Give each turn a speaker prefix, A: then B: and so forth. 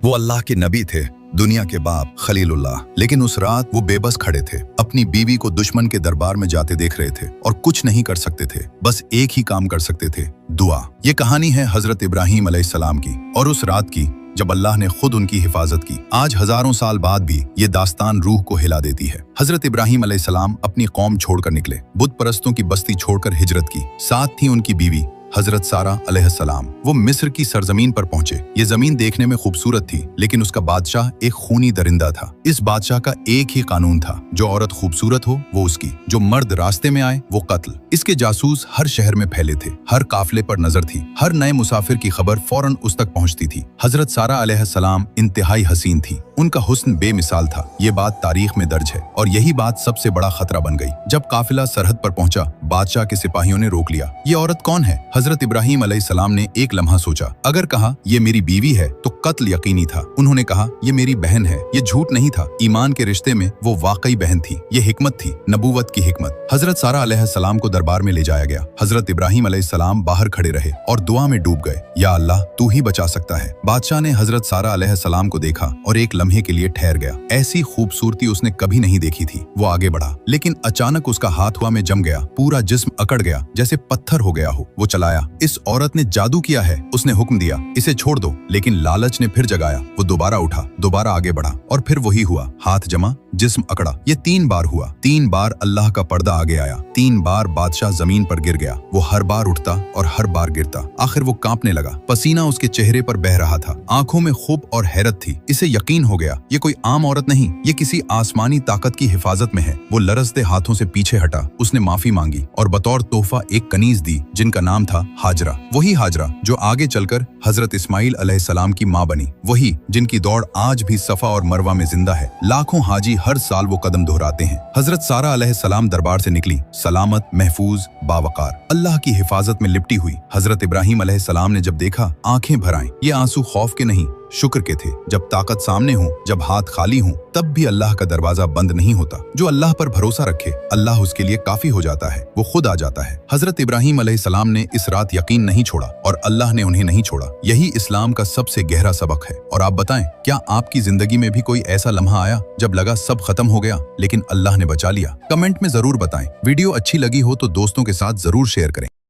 A: वो अल्लाह के नबी थे, दुनिया के बाप खलीलुल्लाह। लेकिन उस रात वो बेबस खड़े थे, अपनी बीवी को दुश्मन के दरबार में जाते देख रहे थे और कुछ नहीं कर सकते थे, बस एक ही काम कर सकते थे, दुआ। ये कहानी है हजरत इब्राहीम अलैहिस्सलाम की और उस रात की जब अल्लाह ने खुद उनकी हिफाजत की। आज हजारों साल बाद भी ये दास्तान रूह को हिला देती है। हजरत इब्राहीम अलैहिस्सलाम अपनी कौम छोड़कर निकले, बुत परस्तों की बस्ती छोड़कर हिजरत की। साथ थी उनकी बीवी हजरत सारा अलैहिस्सलाम। वो मिस्र की सरजमीन पर पहुंचे। ये जमीन देखने में खूबसूरत थी, लेकिन उसका बादशाह एक खूनी दरिंदा था। इस बादशाह का एक ही कानून था, जो औरत खूबसूरत हो वो उसकी, जो मर्द रास्ते में आए वो कत्ल। इसके जासूस हर शहर में फैले थे, हर काफिले पर नजर थी, हर नए मुसाफिर की खबर फौरन उस तक पहुंचती थी। हजरत सारा अलैहिस्सलाम इंतहाई हसीन थी, उनका हुस्न बेमिसाल था। ये बात तारीख में दर्ज है और यही बात सबसे बड़ा खतरा बन गई। जब काफिला सरहद पर पहुंचा, बादशाह के सिपाहियों ने रोक लिया। ये औरत कौन है? हजरत इब्राहीम अलैहिस्सलाम ने एक लम्हा सोचा। अगर कहा ये मेरी बीवी है तो कत्ल यकीनी था। उन्होंने कहा ये मेरी बहन है। ये झूठ नहीं था, ईमान के रिश्ते में वो वाकई बहन थी। ये हिकमत थी, नबूवत की हिकमत। हजरत सारा अलैहिस्सलाम को दरबार में ले जाया गया। हजरत इब्राहीम अलैहिस्सलाम बाहर खड़े रहे और दुआ में डूब गए। या अल्लाह, तू ही बचा सकता है। बादशाह ने हजरत सारा अलैहिस्सलाम को देखा और एक लम्हे के लिए ठहर गया। ऐसी खूबसूरती उसने कभी नहीं देखी थी। वो आगे बढ़ा, लेकिन अचानक उसका हाथ हुआ में जम गया, पूरा जिस्म अकड़ गया, जैसे पत्थर हो गया हो। वो चलाया, इस औरत ने जादू किया है। उसने हुक्म दिया, इसे छोड़ दो, लेकिन लालच ने फिर जगाया। वो दोबारा उठा, दोबारा आगे बढ़ा और फिर वही हुआ। हाथ जमा, जिस्म अकड़ा। ये 3 बार हुआ। 3 बार अल्लाह का पर्दा आगे आया। 3 बार बादशाह जमीन पर गिर गया। वो हर बार उठता और हर बार गिरता। आखिर वो कांपने लगा, पसीना उसके चेहरे पर बह रहा था, आंखों में खूब और हैरत थी। इसे यकीन हो गया, ये कोई आम औरत नहीं, ये किसी आसमानी ताकत की हिफाजत में है। वो लरजते हाथों से पीछे हटा, उसने माफी मांगी और बतौर तोहफा एक कनीज दी, जिनका नाम था हाजरा। वही हाजरा जो आगे चलकर हजरत इस्माइल अलैहिस्सलाम की मां बनी, वही जिनकी दौड़ आज भी सफा और मरवा में जिंदा है। लाखों हाजी हर साल वो कदम दोहराते हैं। हजरत सारा अलैहिस्सलाम दरबार से निकली, सलामत, महफूज, बावकार, अल्लाह की हिफाजत में लिपटी हुई। हजरत इब्राहीम अलैहिस्सलाम ने जब देखा, आंखें भर आईं। ये आंसू खौफ के नहीं, शुक्र के थे। जब ताकत सामने हो, जब हाथ खाली हो, तब भी अल्लाह का दरवाजा बंद नहीं होता। जो अल्लाह पर भरोसा रखे, अल्लाह उसके लिए काफी हो जाता है, वो खुद आ जाता है। हजरत इब्राहीम अलैहिस्सलाम ने इस रात यकीन नहीं छोड़ा और अल्लाह ने उन्हें नहीं छोड़ा। यही इस्लाम का सबसे गहरा सबक है। और आप बताएं, क्या आपकी जिंदगी में भी कोई ऐसा लम्हा आया जब लगा सब खत्म हो गया, लेकिन अल्लाह ने बचा लिया? कमेंट में जरूर बताएं। वीडियो अच्छी लगी हो तो दोस्तों के साथ जरूर शेयर करें।